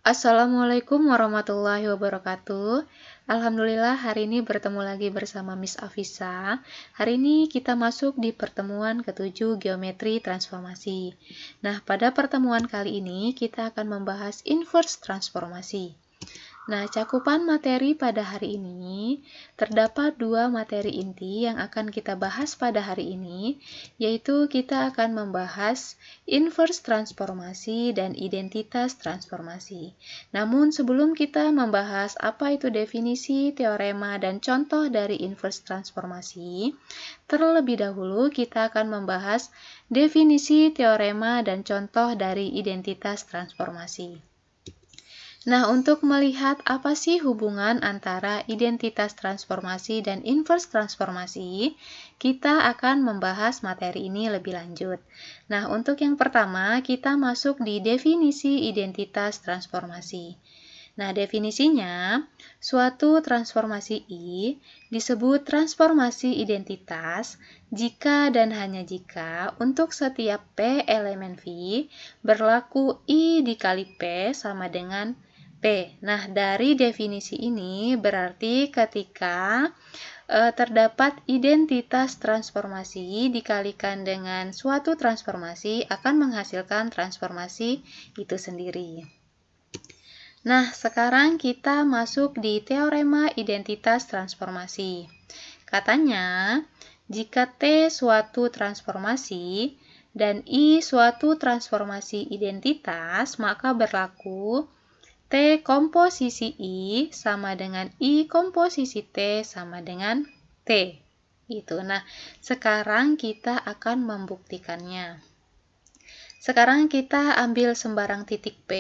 Assalamualaikum warahmatullahi wabarakatuh. Alhamdulillah hari ini bertemu lagi bersama Miss Afisa. Hari ini kita masuk di pertemuan ketujuh geometri transformasi. Nah, pada pertemuan kali ini kita akan membahas inverse transformasi. Nah, cakupan materi pada hari ini terdapat dua materi inti yang akan kita bahas pada hari ini, yaitu kita akan membahas inverse transformasi dan identitas transformasi. Namun, sebelum kita membahas apa itu definisi, teorema, dan contoh dari inverse transformasi, terlebih dahulu kita akan membahas definisi, teorema, dan contoh dari identitas transformasi. Nah, untuk melihat apa sih hubungan antara identitas transformasi dan inverse transformasi, kita akan membahas materi ini lebih lanjut. Nah, untuk yang pertama, kita masuk di definisi identitas transformasi. Nah, definisinya, suatu transformasi I disebut transformasi identitas jika dan hanya jika untuk setiap P elemen V berlaku I dikali P sama dengan P. Nah, dari definisi ini berarti ketika terdapat identitas transformasi dikalikan dengan suatu transformasi akan menghasilkan transformasi itu sendiri. Nah, sekarang kita masuk di teorema identitas transformasi. Katanya, jika T suatu transformasi dan I suatu transformasi identitas, maka berlaku T komposisi I sama dengan I komposisi T sama dengan T. Itu. Nah, sekarang kita akan membuktikannya. Sekarang kita ambil sembarang titik P,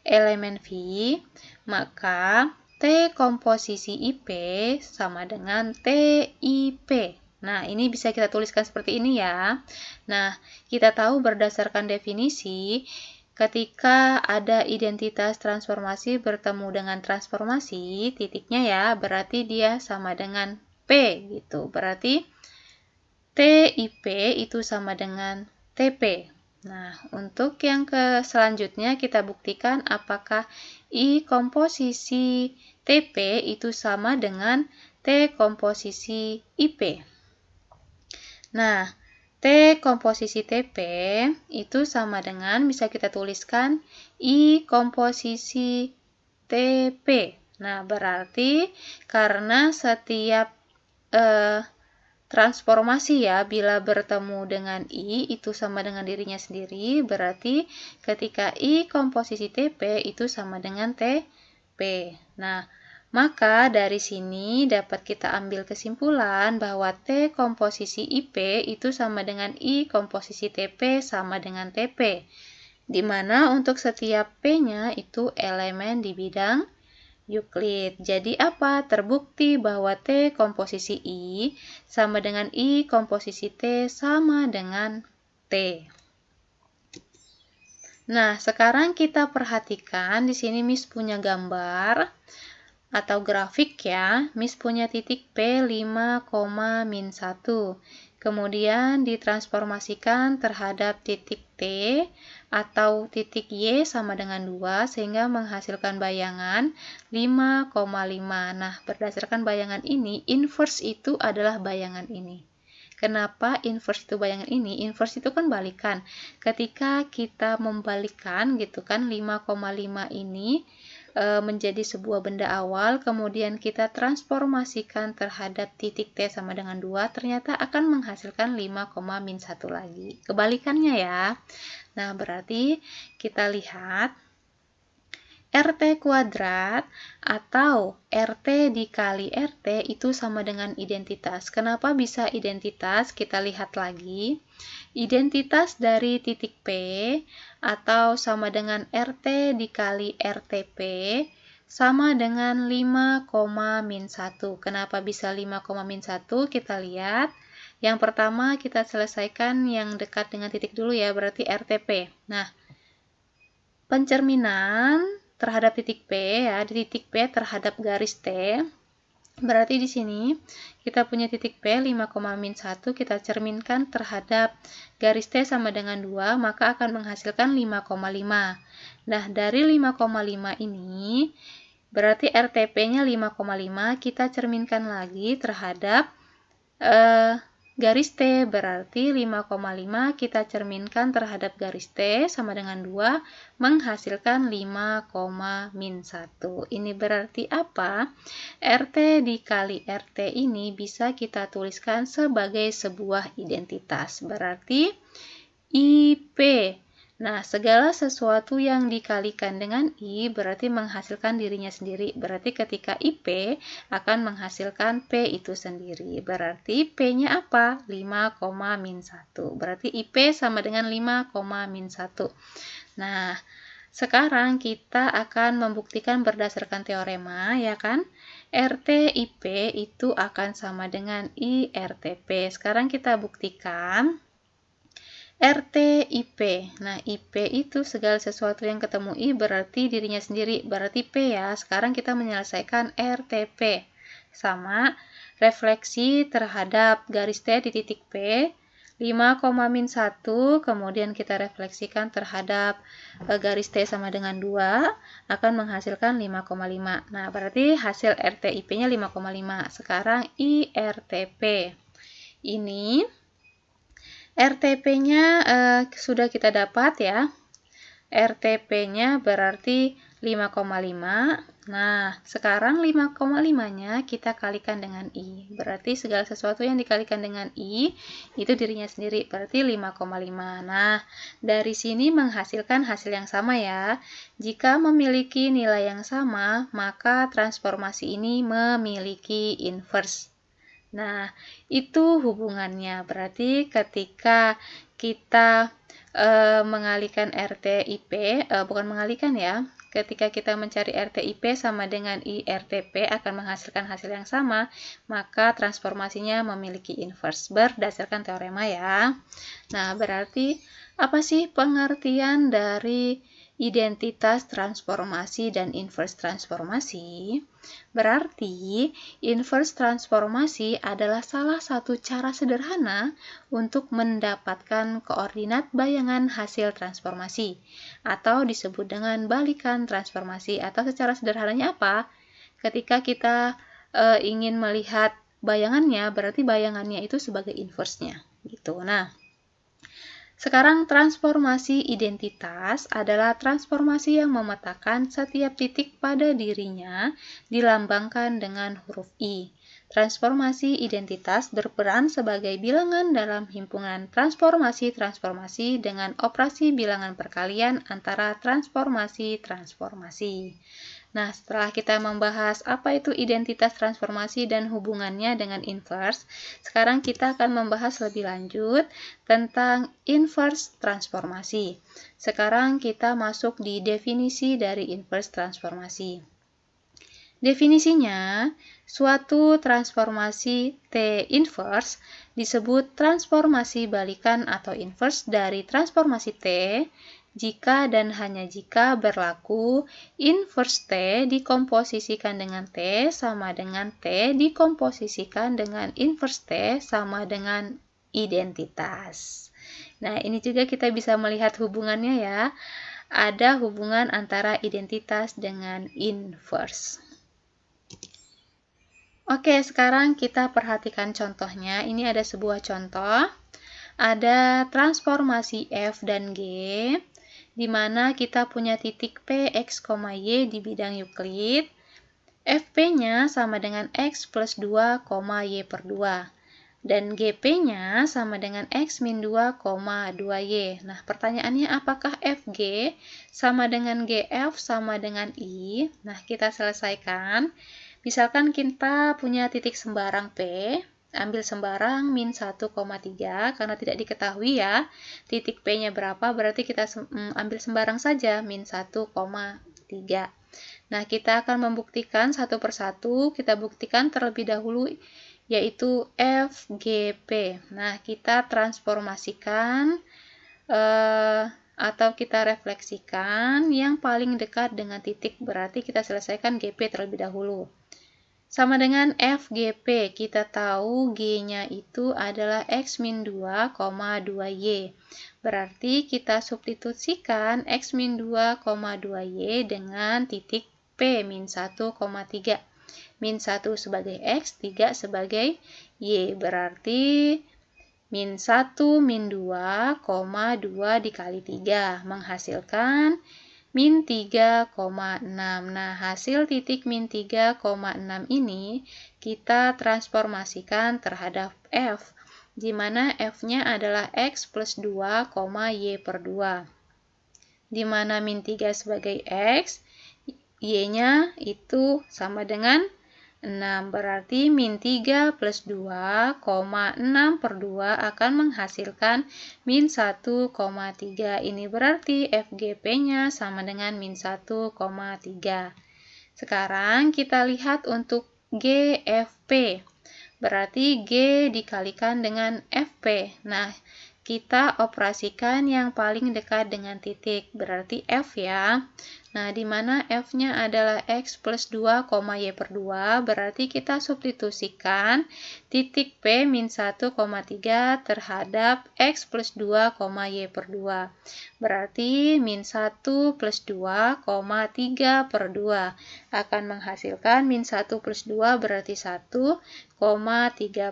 elemen V, maka T komposisi IP sama dengan TIP. Nah, ini bisa kita tuliskan seperti ini ya. Nah, kita tahu berdasarkan definisi, ketika ada identitas transformasi bertemu dengan transformasi, titiknya ya, berarti dia sama dengan P gitu. Berarti TIP itu sama dengan TP. Nah, untuk yang selanjutnya kita buktikan apakah I komposisi TP itu sama dengan T komposisi IP. Nah, T komposisi TP itu sama dengan, bisa kita tuliskan, I komposisi TP. Nah, berarti karena setiap transformasi ya, bila bertemu dengan I itu sama dengan dirinya sendiri, berarti ketika I komposisi TP itu sama dengan TP. Nah, maka dari sini dapat kita ambil kesimpulan bahwa T komposisi IP itu sama dengan I komposisi TP sama dengan TP, di mana untuk setiap P-nya itu elemen di bidang Euclid. Jadi apa? Terbukti bahwa T komposisi I sama dengan I komposisi T sama dengan T. Nah, sekarang kita perhatikan di sini Miss punya gambar atau grafik ya. Miss punya titik P 5, min 1. Kemudian ditransformasikan terhadap titik T atau titik Y sama dengan 2 sehingga menghasilkan bayangan 5,5. Nah, berdasarkan bayangan ini, inverse itu adalah bayangan ini. Kenapa inverse itu bayangan ini? Inverse itu kan balikan. Ketika kita membalikkan gitu kan 5,5 ini menjadi sebuah benda awal, kemudian kita transformasikan terhadap titik T sama dengan 2, ternyata akan menghasilkan 5, min 1 lagi. Kebalikannya ya. Nah, berarti kita lihat RT kuadrat atau RT dikali RT itu sama dengan identitas. Kenapa bisa identitas? Kita lihat lagi. Identitas dari titik P atau sama dengan RT dikali RTP sama dengan 5, min 1. Kenapa bisa 5, min 1? Kita lihat. Yang pertama kita selesaikan yang dekat dengan titik dulu ya, berarti RTP. Nah, pencerminan terhadap titik P ya, di titik P terhadap garis T, Berarti di sini kita punya titik P 5,-1 kita cerminkan terhadap garis T sama dengan 2, maka akan menghasilkan 5,5. Nah, dari 5,5 ini berarti RTP-nya 5,5, kita cerminkan lagi terhadap garis T, berarti 5,5 kita cerminkan terhadap garis T sama dengan 2, menghasilkan 5,-1. Ini berarti apa? RT dikali RT ini bisa kita tuliskan sebagai sebuah identitas. Berarti IP. Nah, segala sesuatu yang dikalikan dengan I berarti menghasilkan dirinya sendiri. Berarti ketika IP akan menghasilkan P itu sendiri. Berarti P-nya apa? 5,-1. Berarti IP sama dengan 5,-1. Nah, sekarang kita akan membuktikan berdasarkan teorema, ya kan? RT IP itu akan sama dengan I RTP. Sekarang kita buktikan RT IP. Nah, IP itu segala sesuatu yang ketemu I berarti dirinya sendiri, berarti P ya. Sekarang kita menyelesaikan RTP. Sama refleksi terhadap garis T di titik P, 5,-1, kemudian kita refleksikan terhadap garis T sama dengan 2, akan menghasilkan 5,5. Nah, berarti hasil RT IP-nya 5,5. Sekarang IRTP. Ini RTP-nya sudah kita dapat ya. RTP-nya berarti 5,5. Nah, sekarang 5,5-nya kita kalikan dengan I. Berarti segala sesuatu yang dikalikan dengan I, itu dirinya sendiri. Berarti 5,5. Nah, dari sini menghasilkan hasil yang sama ya. Jika memiliki nilai yang sama, maka transformasi ini memiliki inverse. Nah, itu hubungannya. Berarti ketika kita mengalihkan RT/IP, bukan mengalihkan ya, ketika kita mencari RT/IP sama dengan IRTP akan menghasilkan hasil yang sama, maka transformasinya memiliki inverse berdasarkan teorema ya. Nah, berarti apa sih pengertian dari identitas transformasi dan inverse transformasi? Berarti, inverse transformasi adalah salah satu cara sederhana untuk mendapatkan koordinat bayangan hasil transformasi, atau disebut dengan balikan transformasi, atau secara sederhananya apa? Ketika kita ingin melihat bayangannya, berarti bayangannya itu sebagai inverse-nya. Gitu. Nah, sekarang transformasi identitas adalah transformasi yang memetakan setiap titik pada dirinya dilambangkan dengan huruf I. Transformasi identitas berperan sebagai bilangan dalam himpunan transformasi-transformasi dengan operasi bilangan perkalian antara transformasi-transformasi. Nah, setelah kita membahas apa itu identitas transformasi dan hubungannya dengan inverse, sekarang kita akan membahas lebih lanjut tentang inverse transformasi. Sekarang kita masuk di definisi dari inverse transformasi. Definisinya, suatu transformasi T inverse disebut transformasi balikan atau inverse dari transformasi T jika dan hanya jika berlaku inverse T dikomposisikan dengan T sama dengan T dikomposisikan dengan inverse T sama dengan identitas. Nah, ini juga kita bisa melihat hubungannya ya. Ada hubungan antara identitas dengan inverse. Oke, sekarang kita perhatikan contohnya. Ini ada sebuah contoh. Ada transformasi F dan G, di mana kita punya titik P, X, Y di bidang Euclid. Fp-nya sama dengan X plus 2, Y per 2. Dan GP-nya sama dengan X min 2, 2Y. Nah, pertanyaannya apakah FG sama dengan GF sama dengan I? Nah, kita selesaikan. Misalkan kita punya titik sembarang P, ambil sembarang min 1,3, karena tidak diketahui ya, titik P-nya berapa, berarti kita ambil sembarang saja, min 1,3. Nah, kita akan membuktikan satu persatu, kita buktikan terlebih dahulu, yaitu FGP. Nah, kita transformasikan atau kita refleksikan yang paling dekat dengan titik, berarti kita selesaikan GP terlebih dahulu. sama dengan FGP. Kita tahu G-nya itu adalah X-2, 2Y. Berarti kita substitusikan X-2, 2Y dengan titik P, min 1,3. Min 1 sebagai X, 3 sebagai Y. Berarti min 1, min 2, 2 dikali 3 menghasilkan min 3,6. Nah, hasil titik min 3,6 ini kita transformasikan terhadap F, di mana F-nya adalah X plus 2, Y per 2. Di mana min 3 sebagai X, Y-nya itu sama dengan 6, berarti min 3 plus 2, 6 per 2 akan menghasilkan min 1,3. Ini berarti FGP-nya sama dengan min 1,3. Sekarang kita lihat untuk GFP. Berarti G dikalikan dengan FP. Nah, kita operasikan yang paling dekat dengan titik, berarti F ya. Nah, di mana F-nya adalah X plus 2, Y per 2, berarti kita substitusikan titik P min 1,3 terhadap X plus 2, Y per 2. Berarti min 1 plus 2, 3 per 2 akan menghasilkan min 1 plus 2 berarti 1,3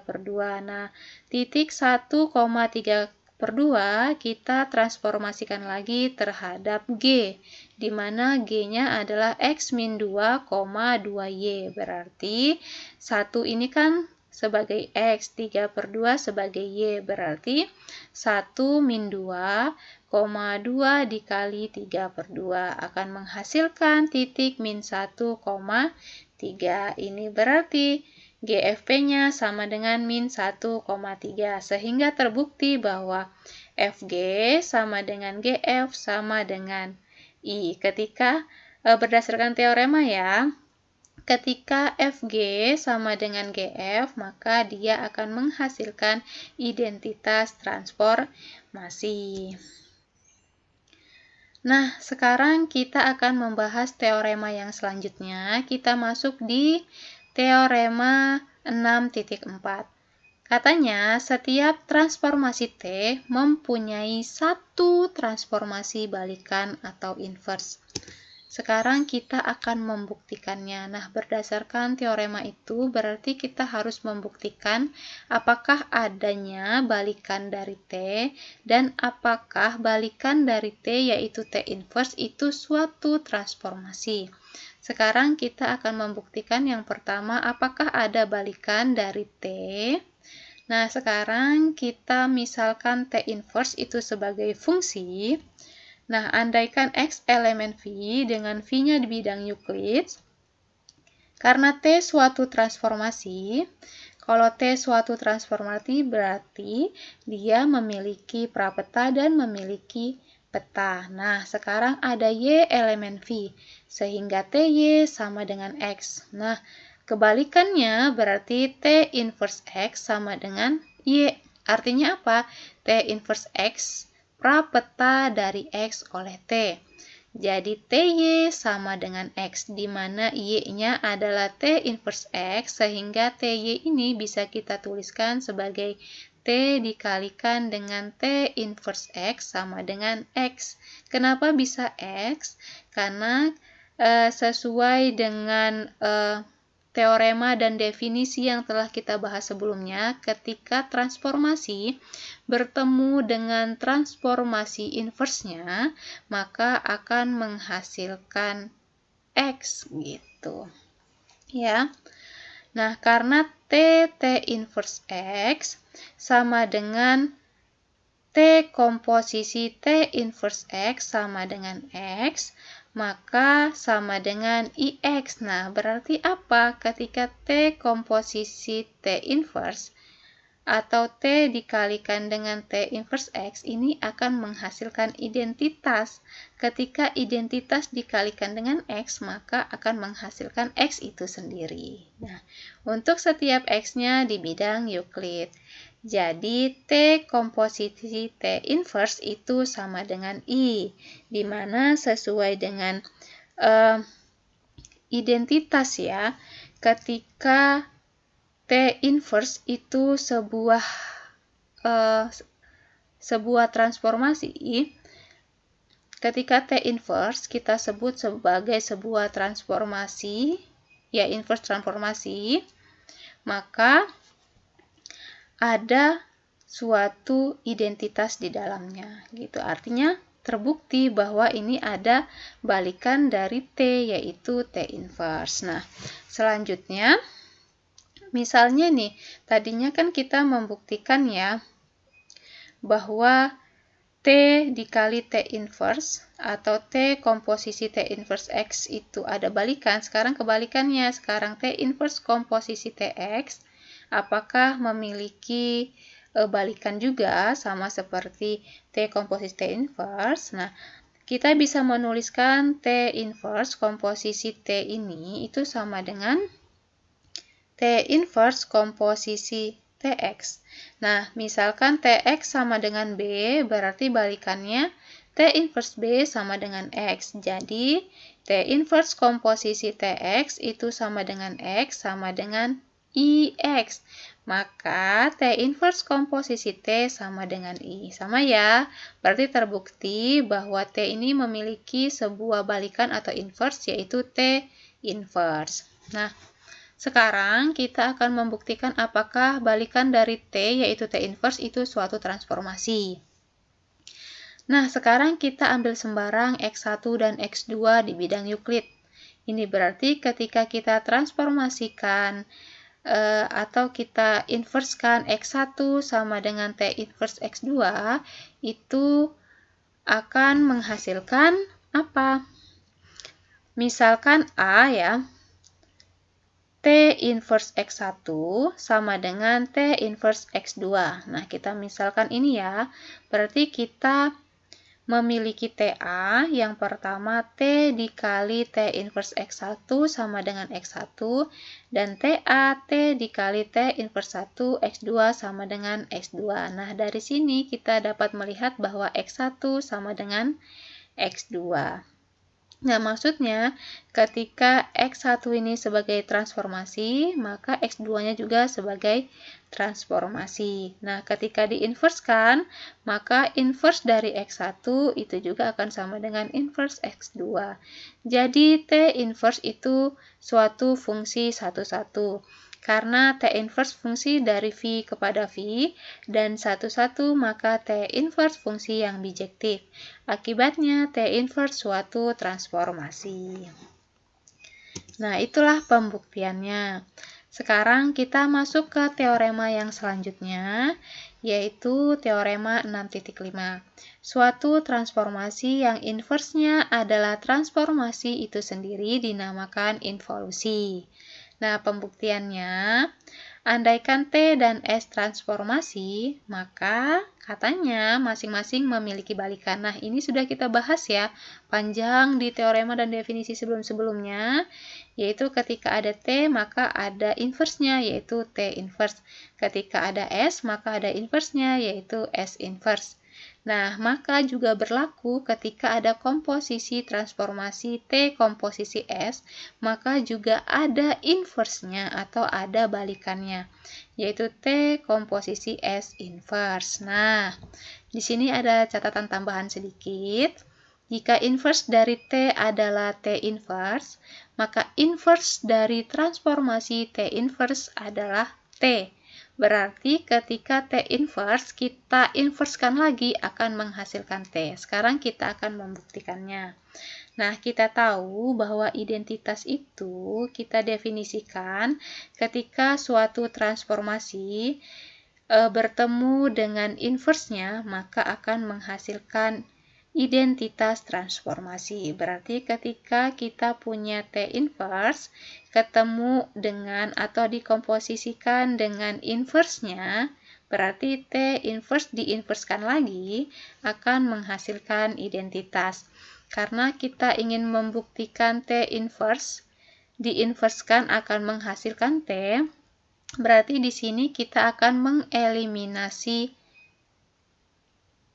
per 2. Nah, titik 1,3 per 2 kita transformasikan lagi terhadap G, di mana G-nya adalah X min 2, 2Y. Berarti 1 ini kan sebagai X, 3 per 2 sebagai Y. Berarti 1 min 2, 2 dikali 3 per 2 akan menghasilkan titik min 1,3. Ini berarti GFP-nya sama dengan min 1,3, sehingga terbukti bahwa FG sama dengan GF sama dengan I. Ketika berdasarkan teorema ya, ketika FG sama dengan GF, maka dia akan menghasilkan identitas transformasi. Nah, sekarang kita akan membahas teorema yang selanjutnya. Kita masuk di teorema 6.4. Katanya, setiap transformasi T mempunyai satu transformasi balikan atau inverse. Sekarang kita akan membuktikannya. Nah, berdasarkan teorema itu, berarti kita harus membuktikan apakah adanya balikan dari T, dan apakah balikan dari T, yaitu T inverse, itu suatu transformasi. Sekarang kita akan membuktikan yang pertama, apakah ada balikan dari T. Nah, sekarang kita misalkan T inverse itu sebagai fungsi. Nah, andaikan X elemen V dengan V-nya di bidang Euclid, karena T suatu transformasi, kalau T suatu transformasi berarti dia memiliki prapeta dan memiliki peta. Nah, sekarang ada Y elemen V, sehingga TY sama dengan X. Nah, kebalikannya berarti T inverse X sama dengan Y. Artinya apa? T inverse X prapeta dari X oleh T. Jadi TY sama dengan X, di mana Y-nya adalah T inverse X, sehingga TY ini bisa kita tuliskan sebagai T dikalikan dengan T inverse X sama dengan X. Kenapa bisa X? Karena sesuai dengan teorema dan definisi yang telah kita bahas sebelumnya, ketika transformasi bertemu dengan transformasi inversenya, maka akan menghasilkan X gitu. Ya. Nah, karena T inverse X sama dengan T komposisi T inverse X sama dengan X, maka sama dengan IX. Nah, berarti apa? Ketika T komposisi T inverse atau T dikalikan dengan T inverse X, ini akan menghasilkan identitas. Ketika identitas dikalikan dengan X, maka akan menghasilkan X itu sendiri. Nah, untuk setiap X-nya di bidang Euclid. Jadi, T komposisi T inverse itu sama dengan I, di mana sesuai dengan identitas ya, ketika T inverse itu sebuah transformasi. Ketika T inverse kita sebut sebagai sebuah transformasi, ya inverse transformasi, maka ada suatu identitas di dalamnya gitu. Artinya terbukti bahwa ini ada balikan dari T, yaitu T inverse. Nah, selanjutnya misalnya nih, tadinya kan kita membuktikan ya bahwa T dikali T inverse atau T komposisi T inverse X itu ada balikan. Sekarang kebalikannya, sekarang T inverse komposisi TX apakah memiliki balikan juga sama seperti T komposisi T inverse. Nah, kita bisa menuliskan T inverse komposisi T ini itu sama dengan T inverse komposisi TX. Nah, misalkan TX sama dengan B, berarti balikannya T inverse B sama dengan X. Jadi, T inverse komposisi TX itu sama dengan X sama dengan IX. Maka T inverse komposisi T sama dengan I. Sama ya, berarti terbukti bahwa T ini memiliki sebuah balikan atau inverse, yaitu T inverse. Nah, sekarang kita akan membuktikan apakah balikan dari T, yaitu T inverse, itu suatu transformasi. Nah, sekarang kita ambil sembarang X1 dan X2 di bidang Euclid. Ini berarti ketika kita transformasikan atau kita inverskan X1 sama dengan T inverse X2, itu akan menghasilkan apa? Misalkan A ya, T inverse X1 sama dengan T inverse X2. Nah, kita misalkan ini ya, berarti kita memiliki TA, yang pertama T dikali T inverse X1 sama dengan X1, dan TA T dikali T inverse 1 X2 sama dengan X2. Nah, dari sini kita dapat melihat bahwa X1 sama dengan X2. Nah, maksudnya ketika X1 ini sebagai transformasi, maka X2-nya juga sebagai transformasi. Nah, ketika diinverskan, maka inverse dari X1 itu juga akan sama dengan inverse X2. Jadi, T inverse itu suatu fungsi satu-satu. Karena T inverse fungsi dari V kepada V, dan satu-satu maka T inverse fungsi yang bijektif. Akibatnya T inverse suatu transformasi. Nah, itulah pembuktiannya. Sekarang kita masuk ke teorema yang selanjutnya, yaitu teorema 6.5. Suatu transformasi yang inversnya adalah transformasi itu sendiri dinamakan involusi. Nah, pembuktiannya, andaikan T dan S transformasi, maka katanya masing-masing memiliki balikan. Nah, ini sudah kita bahas ya, panjang di teorema dan definisi sebelum-sebelumnya, yaitu ketika ada T, maka ada inverse-nya, yaitu T inverse. Ketika ada S, maka ada inverse-nya, yaitu S inverse. Nah, maka juga berlaku ketika ada komposisi transformasi T komposisi S, maka juga ada inverse-nya atau ada balikannya, yaitu T komposisi S inverse. Nah, di sini ada catatan tambahan sedikit. Jika inverse dari T adalah T inverse, maka inverse dari transformasi T inverse adalah T. Berarti ketika T inverse, kita inverskan lagi akan menghasilkan T. Sekarang kita akan membuktikannya. Nah, kita tahu bahwa identitas itu kita definisikan ketika suatu transformasi bertemu dengan inverse-nya, maka akan menghasilkan identitas transformasi. Berarti ketika kita punya T inverse ketemu dengan atau dikomposisikan dengan inverse-nya, berarti T inverse diinverskan lagi akan menghasilkan identitas. Karena kita ingin membuktikan T inverse diinverskan akan menghasilkan T, berarti di sini kita akan mengeliminasi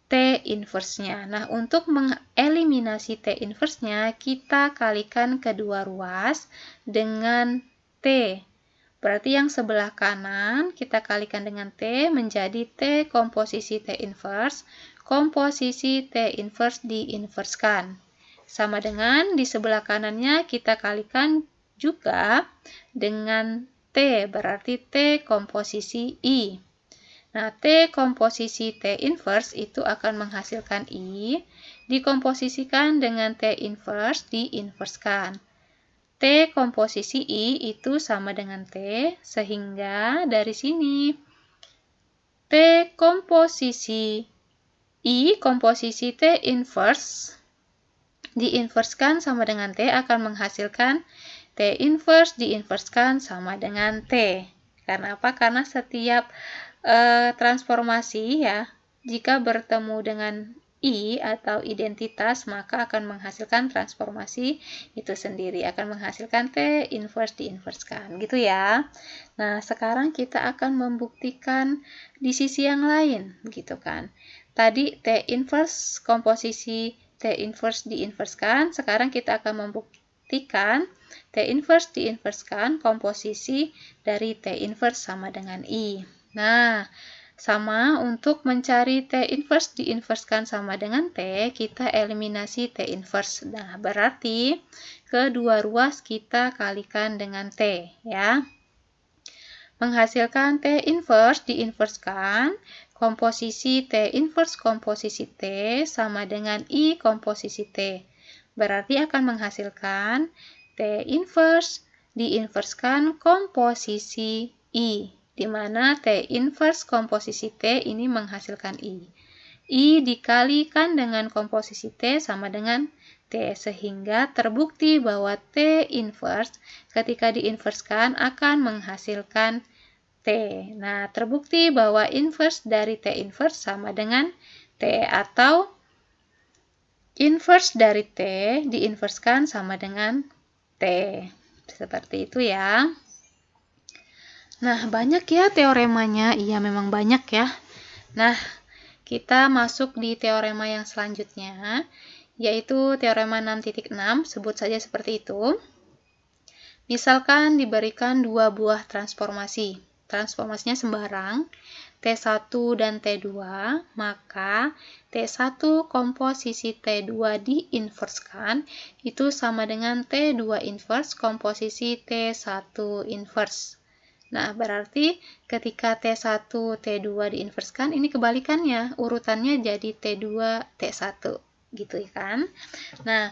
T inverse-nya. Nah, untuk mengeliminasi T inverse-nya, kita kalikan kedua ruas dengan T T. Berarti yang sebelah kanan kita kalikan dengan T menjadi T komposisi T inverse, komposisi T inverse diinverskan. Sama dengan di sebelah kanannya kita kalikan juga dengan T, berarti T komposisi I. Nah, T komposisi T inverse itu akan menghasilkan I, dikomposisikan dengan T inverse diinverskan. T komposisi I itu sama dengan T, sehingga dari sini T komposisi I komposisi T inverse diinverskan sama dengan T akan menghasilkan T inverse diinverskan sama dengan T. Karena apa? Karena setiap transformasi ya, jika bertemu dengan I atau identitas, maka akan menghasilkan transformasi itu sendiri, akan menghasilkan T inverse diinverskan, gitu ya. Nah, sekarang kita akan membuktikan di sisi yang lain, gitu kan. Tadi T inverse komposisi T inverse diinverskan, sekarang kita akan membuktikan T inverse diinverskan komposisi dari T inverse sama dengan I. Nah, sama untuk mencari T inverse diinverskan sama dengan T, kita eliminasi T inverse. Nah, berarti kedua ruas kita kalikan dengan T, ya. Menghasilkan T inverse diinverskan, komposisi T inverse komposisi T sama dengan I komposisi T. Berarti akan menghasilkan T inverse diinverskan komposisi I, di mana T inverse komposisi T ini menghasilkan I. I dikalikan dengan komposisi T sama dengan T, sehingga terbukti bahwa T inverse ketika diinverskan akan menghasilkan T. Nah, terbukti bahwa inverse dari T inverse sama dengan T, atau inverse dari T diinverskan sama dengan T. Seperti itu ya. Nah, banyak ya teoremanya. Iya, memang banyak ya. Nah, kita masuk di teorema yang selanjutnya, yaitu teorema 6.6, sebut saja seperti itu. Misalkan diberikan dua buah transformasi. Transformasinya sembarang, T1 dan T2, maka T1 komposisi T2 diinverskan, itu sama dengan T2 inverse komposisi T1 inverse. Nah, berarti ketika T1, T2 diinverskan, ini kebalikannya, urutannya jadi T2, T1, gitu kan. Nah,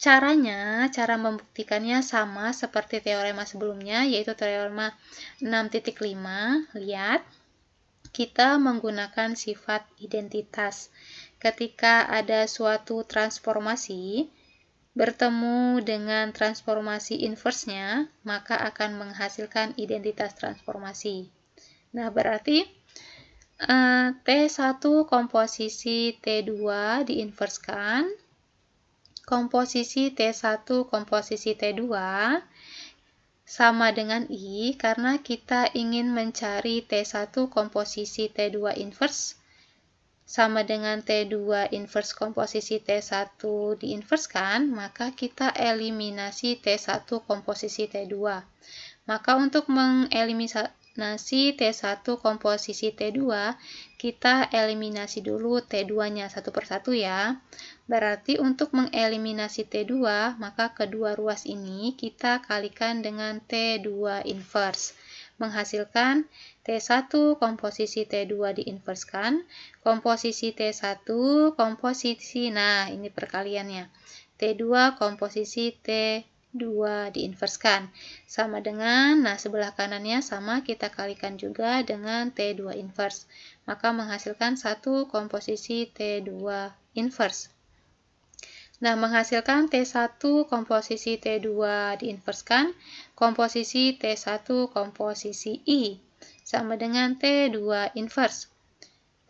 cara membuktikannya sama seperti teorema sebelumnya, yaitu teorema 6.5. Lihat, kita menggunakan sifat identitas. Ketika ada suatu transformasi bertemu dengan transformasi inverse-nya, maka akan menghasilkan identitas transformasi. Nah, berarti T1 komposisi T2 diinverskan, komposisi T1 komposisi T2 sama dengan I, karena kita ingin mencari T1 komposisi T2 inverse sama dengan T2 inverse komposisi T1 diinverskan, maka kita eliminasi T1 komposisi T2. Maka untuk mengeliminasi T1 komposisi T2, kita eliminasi dulu T2-nya satu persatu ya. Berarti untuk mengeliminasi T2, maka kedua ruas ini kita kalikan dengan T2 inverse, menghasilkan T1 komposisi T2 diinverskan, komposisi T1 komposisi, nah ini perkaliannya, T2 komposisi T2 diinverskan, sama dengan, nah sebelah kanannya sama, kita kalikan juga dengan T2 inverse, maka menghasilkan satu komposisi T2 inverse. Nah, menghasilkan T1 komposisi T2 diinverskan, komposisi T1 komposisi I, sama dengan T2 inverse.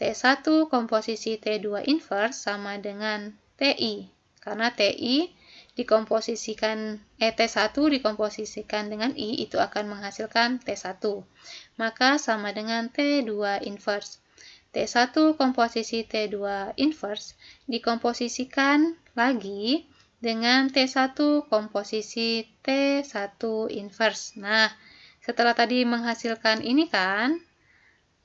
T1 komposisi T2 inverse sama dengan TI, karena TI dikomposisikan, T1 dikomposisikan dengan I, itu akan menghasilkan T1. Maka sama dengan T2 inverse. T1 komposisi T2 inverse dikomposisikan lagi dengan T1 komposisi T1 inverse. Nah, setelah tadi menghasilkan ini kan,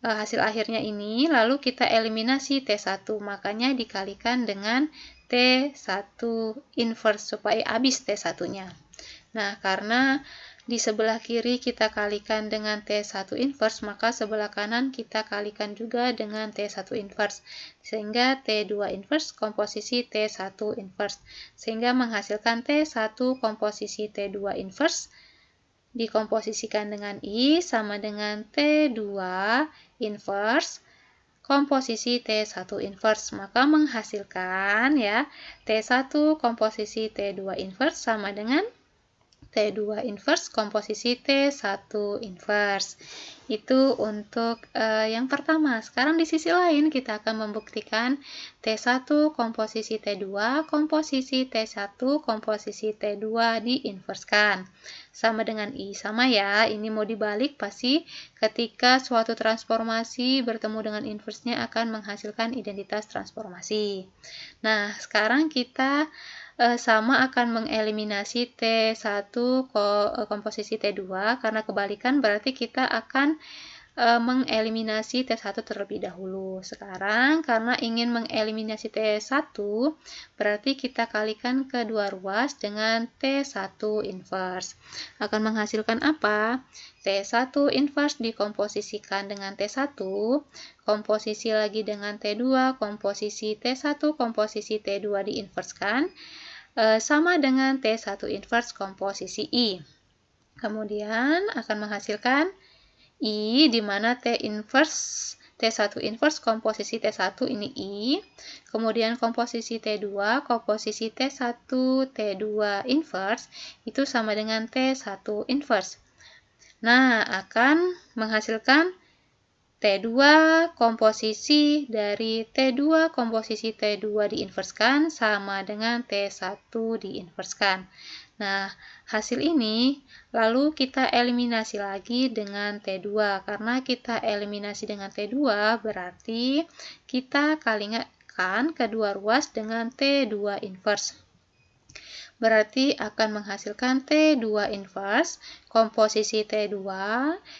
hasil akhirnya ini, lalu kita eliminasi T1, makanya dikalikan dengan T1 inverse supaya habis T1-nya. Nah, karena di sebelah kiri kita kalikan dengan T1 inverse, maka sebelah kanan kita kalikan juga dengan T1 inverse. Sehingga T2 inverse komposisi T1 inverse. Sehingga menghasilkan T1 komposisi T2 inverse dikomposisikan dengan I sama dengan T2 inverse komposisi T1 inverse, maka menghasilkan ya T1 komposisi T2 inverse sama dengan T2 inverse komposisi T1 inverse. Itu untuk yang pertama. Sekarang di sisi lain kita akan membuktikan T1 komposisi T2 komposisi T1 komposisi T2 diinverskan. Sama dengan I, sama ya, ini mau dibalik pasti ketika suatu transformasi bertemu dengan inversenya akan menghasilkan identitas transformasi. Nah, sekarang kita sama akan mengeliminasi T1 komposisi T2, karena kebalikan berarti kita akan mengeliminasi T1 terlebih dahulu. Sekarang karena ingin mengeliminasi T1, berarti kita kalikan kedua ruas dengan T1 inverse. Akan menghasilkan apa? T1 inverse dikomposisikan dengan T1, komposisi lagi dengan T2, komposisi T1, komposisi T2 diinverskan, sama dengan T1 inverse komposisi I. Kemudian akan menghasilkan I, di mana T1 inverse komposisi T1 ini I, kemudian komposisi T2, komposisi T1, T2 inverse, itu sama dengan T1 inverse. Nah, akan menghasilkan T2 komposisi dari T2 komposisi T2 diinverskan sama dengan T1 diinverskan. Nah, hasil ini lalu kita eliminasi lagi dengan T2. Karena kita eliminasi dengan T2 berarti kita kalikan kedua ruas dengan T2 inverse. Berarti akan menghasilkan T2 inverse komposisi T2,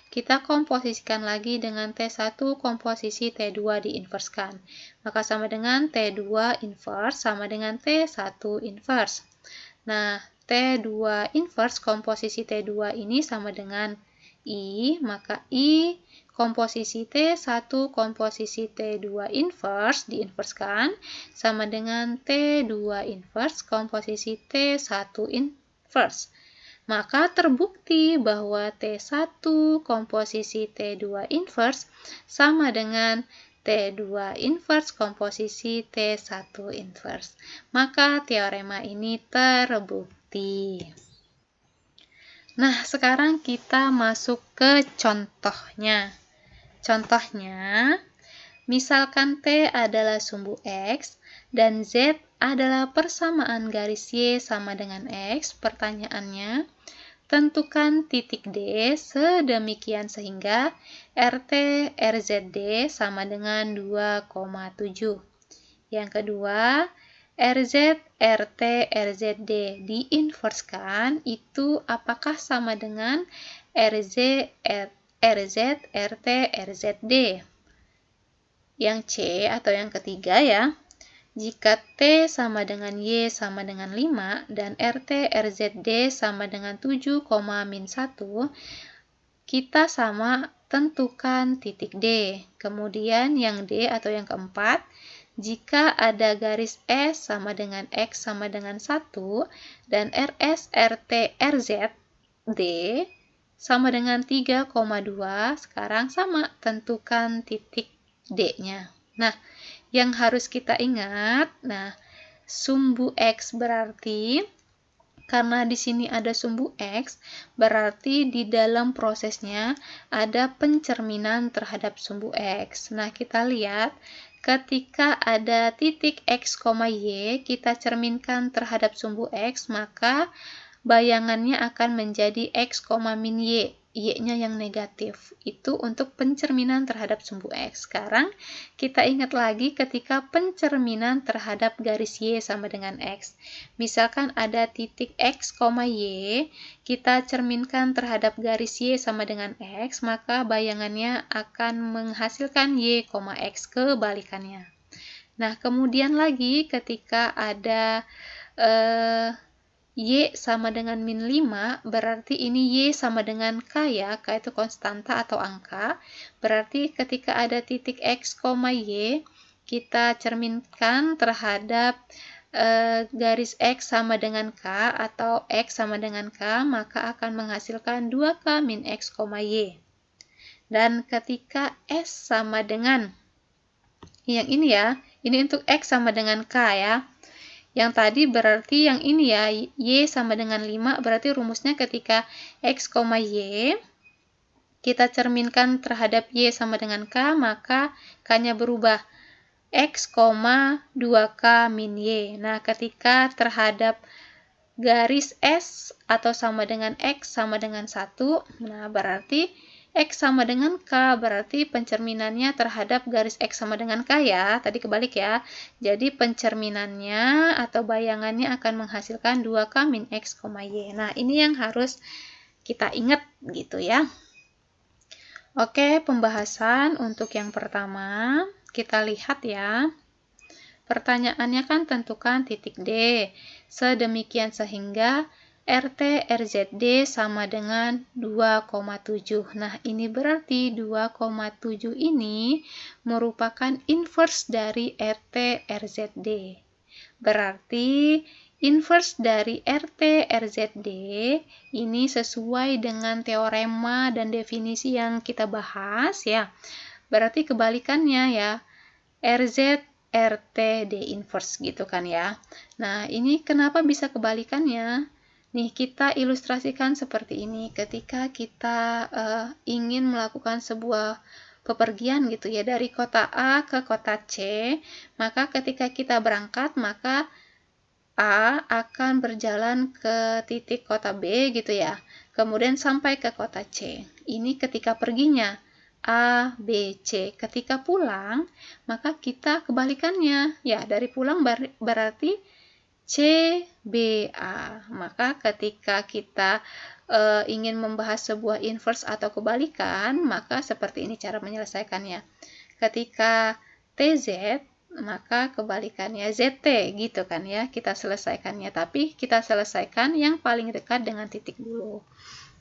kita komposisikan lagi dengan T1 komposisi T2 diinverskan. Maka sama dengan T2 inverse sama dengan T1 inverse. Nah, T2 inverse komposisi T2 ini sama dengan I, maka I komposisi T1 komposisi T2 inverse diinverskan sama dengan T2 inverse komposisi T1 inverse. Maka terbukti bahwa T1 komposisi T2 inverse sama dengan T2 inverse komposisi T1 inverse. Maka teorema ini terbukti. Nah, sekarang kita masuk ke contohnya. Contohnya, misalkan T adalah sumbu X dan Z adalah persamaan garis Y sama dengan X. Pertanyaannya, tentukan titik D sedemikian sehingga RT RZD sama dengan 2,7. Yang kedua, RZ, RT, RZD diinverskan itu apakah sama dengan RZ, RZ, RT, RZD? Yang C atau yang ketiga ya, jika T sama dengan Y sama dengan 5 dan RT, RZD sama dengan 7, min 1, kita sama tentukan titik D. Kemudian yang D atau yang keempat, jika ada garis S sama dengan X sama dengan 1 dan RS, RT, RZ, D sama dengan 3,2, sekarang sama tentukan titik D-nya. Nah, yang harus kita ingat, sumbu X berarti, karena di sini ada sumbu X, berarti di dalam prosesnya ada pencerminan terhadap sumbu X. Nah, kita lihat, ketika ada titik X, Y, kita cerminkan terhadap sumbu X, maka bayangannya akan menjadi X, min Y. Y-nya yang negatif. Itu untuk pencerminan terhadap sumbu X. Sekarang kita ingat lagi ketika pencerminan terhadap garis Y sama dengan X. Misalkan ada titik X, Y, kita cerminkan terhadap garis Y sama dengan X, maka bayangannya akan menghasilkan Y, X kebalikannya. Nah, kemudian lagi ketika ada Y sama dengan min 5, berarti ini Y sama dengan K ya, K itu konstanta atau angka. Berarti ketika ada titik X, Y, kita cerminkan terhadap garis X sama dengan K atau X sama dengan K, maka akan menghasilkan 2K min X, Y. Dan ketika S sama dengan yang ini ya, ini untuk X sama dengan K ya. Yang tadi berarti yang ini ya, Y sama dengan 5, berarti rumusnya ketika X, Y, kita cerminkan terhadap Y sama dengan K, maka K-nya berubah X, 2K min Y. Nah, ketika terhadap garis S atau sama dengan X sama dengan 1, nah berarti X sama dengan K, berarti pencerminannya terhadap garis X sama dengan K ya, tadi kebalik ya. Jadi pencerminannya atau bayangannya akan menghasilkan 2K min X, Y. Nah, ini yang harus kita ingat gitu ya. Oke, pembahasan untuk yang pertama, kita lihat ya. Pertanyaannya kan tentukan titik D, sedemikian sehingga RT RZD sama dengan 2,7. Nah, ini berarti 2,7 ini merupakan inverse dari RT RZD. Berarti inverse dari RT RZD ini sesuai dengan teorema dan definisi yang kita bahas ya. Berarti kebalikannya ya, RZ RT D inverse gitu kan ya. Nah, ini kenapa bisa kebalikannya? Nih, kita ilustrasikan seperti ini. Ketika kita ingin melakukan sebuah pepergian gitu ya, dari kota A ke kota C, maka ketika kita berangkat, maka A akan berjalan ke titik kota B gitu ya. Kemudian sampai ke kota C. Ini ketika perginya. A, B, C. Ketika pulang, maka kita kebalikannya. Ya, dari pulang berarti C, B, A. Maka ketika kita ingin membahas sebuah inverse atau kebalikan, maka seperti ini cara menyelesaikannya. Ketika TZ, maka kebalikannya ZT gitu kan ya. Kita selesaikannya, tapi kita selesaikan yang paling dekat dengan titik dulu.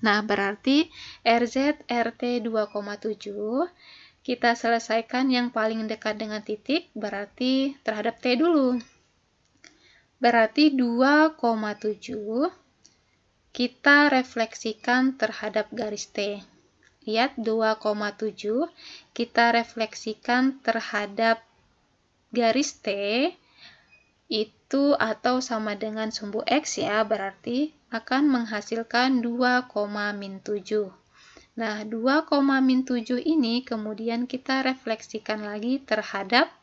Nah, berarti RZ RT 2,7 kita selesaikan yang paling dekat dengan titik, berarti terhadap T dulu. Berarti 2,7 kita refleksikan terhadap garis T. Lihat 2,7 kita refleksikan terhadap garis T itu atau sama dengan sumbu X ya, berarti akan menghasilkan 2,-7. Nah, 2,-7 ini kemudian kita refleksikan lagi terhadap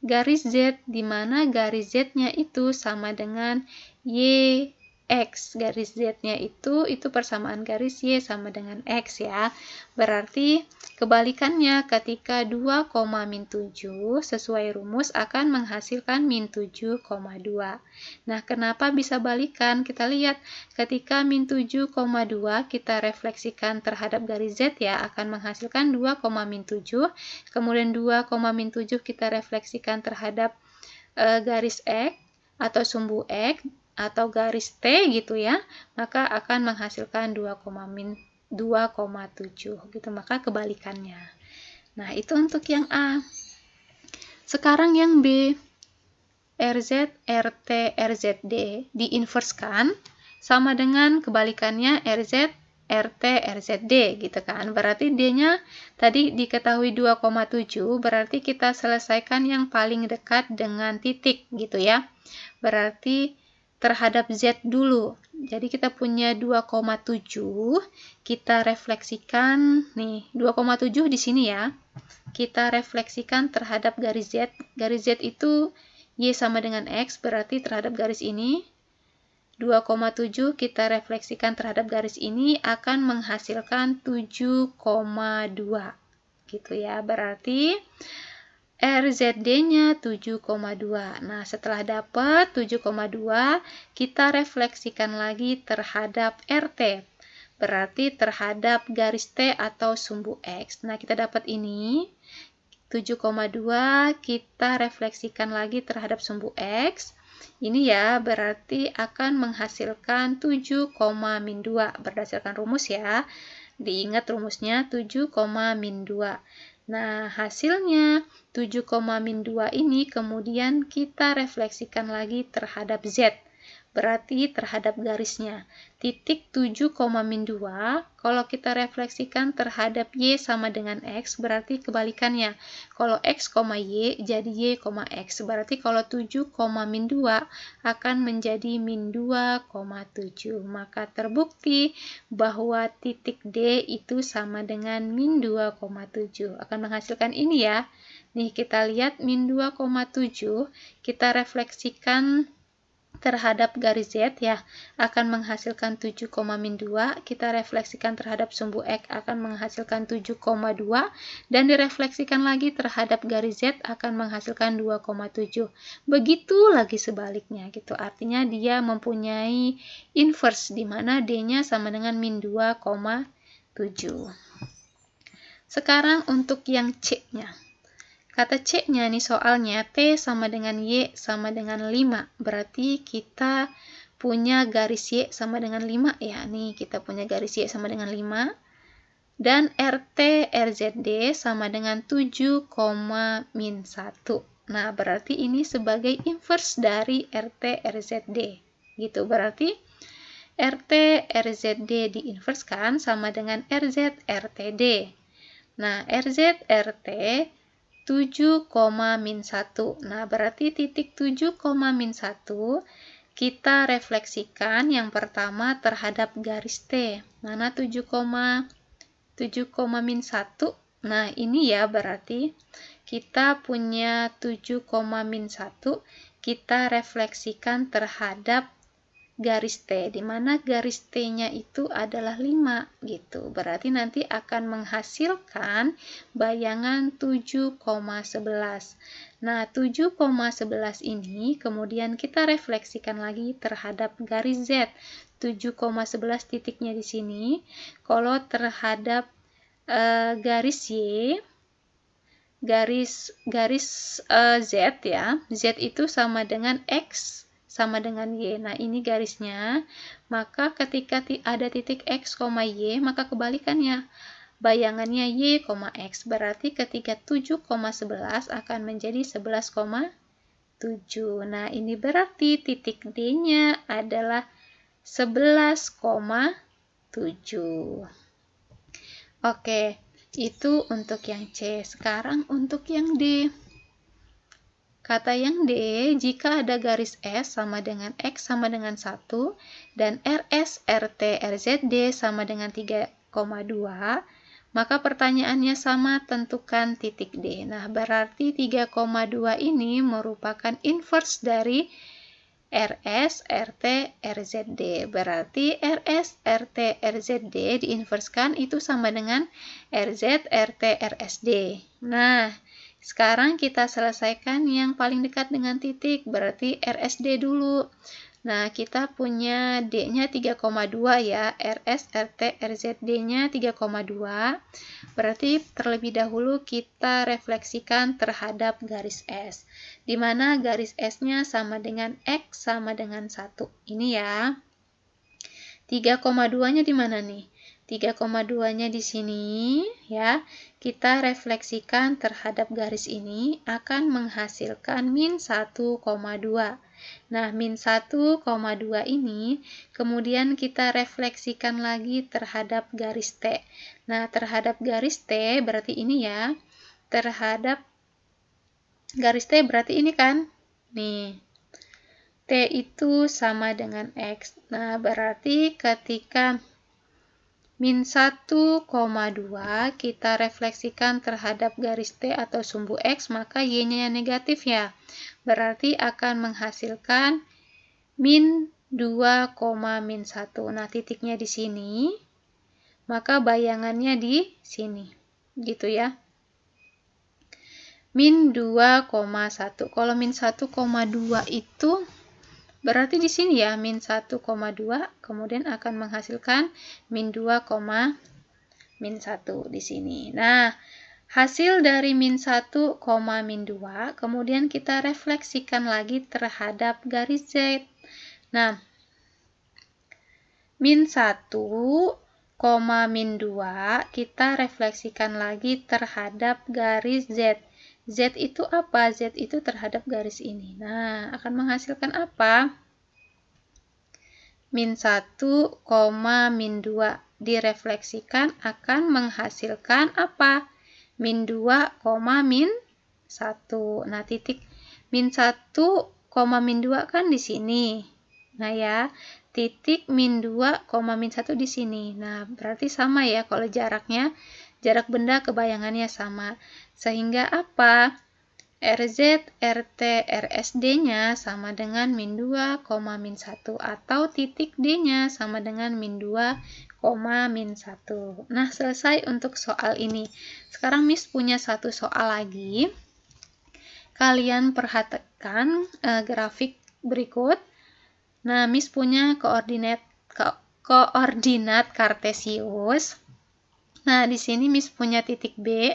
garis Z, di mana garis Z-nya itu sama dengan YX. Garis Z-nya itu persamaan garis Y sama dengan X ya. Berarti kebalikannya ketika 2,-7 sesuai rumus akan menghasilkan -7,2. Nah, kenapa bisa balikan? Kita lihat ketika -7,2 kita refleksikan terhadap garis Z ya, akan menghasilkan 2,-7. Kemudian 2,-7 kita refleksikan terhadap garis X atau sumbu X atau garis T gitu ya, maka akan menghasilkan 2,7 gitu, maka kebalikannya. Nah, itu untuk yang A. Sekarang yang B, RZ RT RZD diinverskan sama dengan kebalikannya RZ RT RZD gitu kan. Berarti D-nya tadi diketahui 2,7, berarti kita selesaikan yang paling dekat dengan titik gitu ya. Berarti terhadap Z dulu. Jadi kita punya 2,7, kita refleksikan nih, 2,7 di sini ya. Kita refleksikan terhadap garis Z. Garis Z itu Y sama dengan X, berarti terhadap garis ini 2,7 kita refleksikan terhadap garis ini akan menghasilkan 7,2. Gitu ya. Berarti RZD-nya 7,2. Nah, setelah dapat 7,2, kita refleksikan lagi terhadap RT. Berarti terhadap garis T atau sumbu X. Nah, kita dapat ini. 7,2 kita refleksikan lagi terhadap sumbu X. Ini ya, berarti akan menghasilkan 7, min 2 berdasarkan rumus ya. Diingat rumusnya 7, min 2. Nah, hasilnya 7, min 2 ini kemudian kita refleksikan lagi terhadap Z. Berarti terhadap garisnya. Titik 7, min 2, kalau kita refleksikan terhadap Y sama dengan X, berarti kebalikannya. Kalau X, Y, jadi Y, X. Berarti kalau 7, min 2 akan menjadi min 2,7. Maka terbukti bahwa titik D itu sama dengan min 2,7. Akan menghasilkan ini ya. Nih, kita lihat min 2,7, kita refleksikan terhadap garis Z ya, akan menghasilkan 7, min 2, kita refleksikan terhadap sumbu X akan menghasilkan 7,2, dan direfleksikan lagi terhadap garis Z akan menghasilkan 2,7. Begitu lagi sebaliknya gitu. Artinya dia mempunyai inverse di mana D-nya sama dengan min 2,7. Sekarang untuk yang C-nya. Kata C-nya nih soalnya, T sama dengan Y sama dengan 5. Berarti kita punya garis Y sama dengan 5 ya. Nih, kita punya garis Y sama dengan 5. Dan RT RZD sama dengan 7, min 1. Nah, berarti ini sebagai inverse dari RT RZD. Gitu, berarti RT RZD diinverskan sama dengan RZ RTD. Nah, RZ RT 7, min 1. Nah, berarti titik 7, min 1 kita refleksikan yang pertama terhadap garis T. Mana 7, min 1? Nah, ini ya berarti kita punya 7, min 1 kita refleksikan terhadap garis T, di mana garis T-nya itu adalah 5 gitu. Berarti nanti akan menghasilkan bayangan 7,11. Nah, 7,11 ini kemudian kita refleksikan lagi terhadap garis Z. 7,11 titiknya di sini. Kalau terhadap garis Y, garis Z ya, Z itu sama dengan X sama dengan Y. Nah, ini garisnya. Maka ketika ada titik X, Y, maka kebalikannya. Bayangannya Y, X. Berarti ketika 7,11 akan menjadi 11,7. Nah, ini berarti titik D-nya adalah 11,7. Oke, itu untuk yang C. Sekarang untuk yang D. Kata yang D, jika ada garis S sama dengan X sama dengan 1, dan RS, RT, RZD sama dengan 3,2, maka pertanyaannya sama, tentukan titik D. Nah, berarti 3,2 ini merupakan inverse dari RS, RT, RZD. Berarti RS, RT, RZD diinverskan itu sama dengan RZ, RT, RSD. Nah, sekarang kita selesaikan yang paling dekat dengan titik, berarti RSD dulu. Nah, kita punya D-nya 3,2 ya, RS, RT, RZD-nya 3,2. Berarti terlebih dahulu kita refleksikan terhadap garis S, di mana garis S-nya sama dengan X sama dengan 1. Ini ya. 3,2-nya di mana nih? 3,2-nya di sini ya. Kita refleksikan terhadap garis ini akan menghasilkan min 1,2. Nah, min 1,2 ini kemudian kita refleksikan lagi terhadap garis T. Nah, terhadap garis T berarti ini ya. Terhadap garis T berarti ini kan? Nih. T itu sama dengan X. Nah, berarti ketika min 1,2 kita refleksikan terhadap garis T atau sumbu X, maka Y-nya yang negatif ya. Berarti akan menghasilkan min 2,-1. Nah, titiknya di sini, maka bayangannya di sini. Gitu ya. Min 2,1. Kalau min 1,2 itu berarti di sini ya, min 1,2, kemudian akan menghasilkan min 2, min 1 di sini. Nah, hasil dari min 1, min 2, kemudian kita refleksikan lagi terhadap garis Z. Nah, min 1, min 2, kita refleksikan lagi terhadap garis Z. Z itu apa? Z itu terhadap garis ini. Nah, akan menghasilkan apa? Min 1, min 2 direfleksikan akan menghasilkan apa? Min 2, min 1. Nah, titik min 1, min 2 kan di sini. Nah ya, titik min 2, min 1 di sini. Nah, berarti sama ya kalau jaraknya. Jarak benda kebayangannya sama. Sehingga apa? RZ, RT, RSD-nya sama dengan min 2, min 1. Atau titik D-nya sama dengan min 2, min 1. Nah, selesai untuk soal ini. Sekarang Miss punya satu soal lagi. Kalian perhatikan grafik berikut. Nah, Miss punya koordinat kartesius. Nah, di sini Miss punya titik B,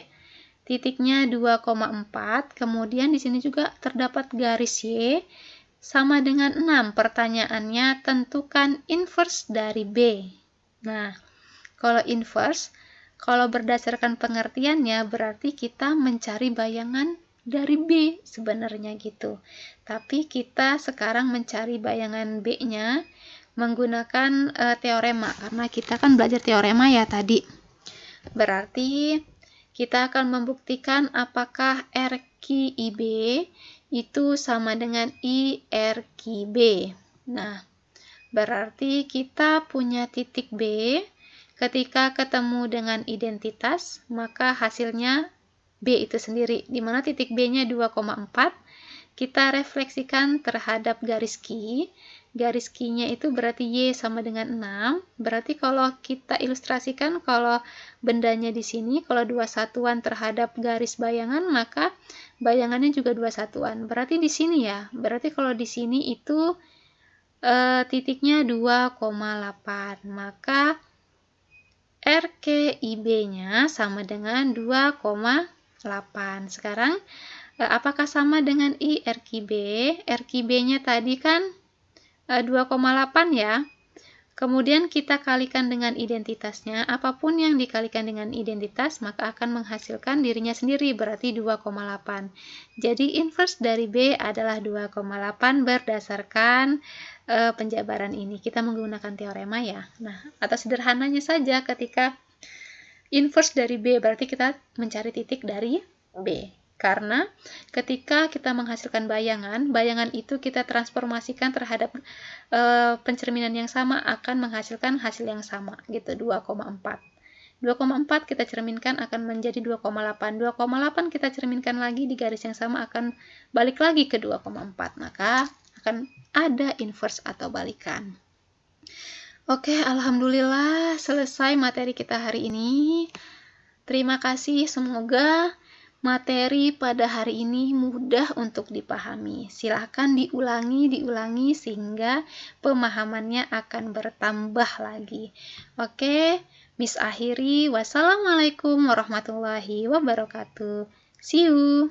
titiknya 2,4, kemudian di sini juga terdapat garis Y sama dengan 6. Pertanyaannya, tentukan inverse dari B. Nah, kalau inverse, kalau berdasarkan pengertiannya berarti kita mencari bayangan dari B sebenarnya gitu. Tapi kita sekarang mencari bayangan B-nya menggunakan teorema, karena kita kan belajar teorema ya tadi. Berarti kita akan membuktikan apakah RQIB itu sama dengan IRQB. Nah, berarti kita punya titik B. Ketika ketemu dengan identitas, maka hasilnya B itu sendiri. Di mana titik B-nya 2,4. Kita refleksikan terhadap garis Q. Garis Q-nya itu berarti Y sama dengan 6. Berarti kalau kita ilustrasikan, kalau bendanya di sini, kalau 2 satuan terhadap garis bayangan, maka bayangannya juga 2 satuan. Berarti di sini ya. Berarti kalau di sini itu titiknya 2,8. Maka RQIB-nya sama dengan 2,8. Sekarang apakah sama dengan IRQB? RQB-nya tadi kan 2,8 ya. Kemudian kita kalikan dengan identitasnya. Apapun yang dikalikan dengan identitas, maka akan menghasilkan dirinya sendiri, berarti 2,8. Jadi inverse dari B adalah 2,8 berdasarkan penjabaran ini. Kita menggunakan teorema ya. Nah, atau sederhananya saja ketika inverse dari B, berarti kita mencari titik dari B. Karena ketika kita menghasilkan bayangan itu kita transformasikan terhadap pencerminan yang sama akan menghasilkan hasil yang sama, gitu, 2,4. 2,4 kita cerminkan akan menjadi 2,8. 2,8 kita cerminkan lagi di garis yang sama akan balik lagi ke 2,4. Maka akan ada inverse atau balikan. Oke, alhamdulillah selesai materi kita hari ini. Terima kasih, semoga materi pada hari ini mudah untuk dipahami. Silahkan diulangi sehingga pemahamannya akan bertambah lagi. Oke, Miss akhiri. Wassalamualaikum warahmatullahi wabarakatuh. See you.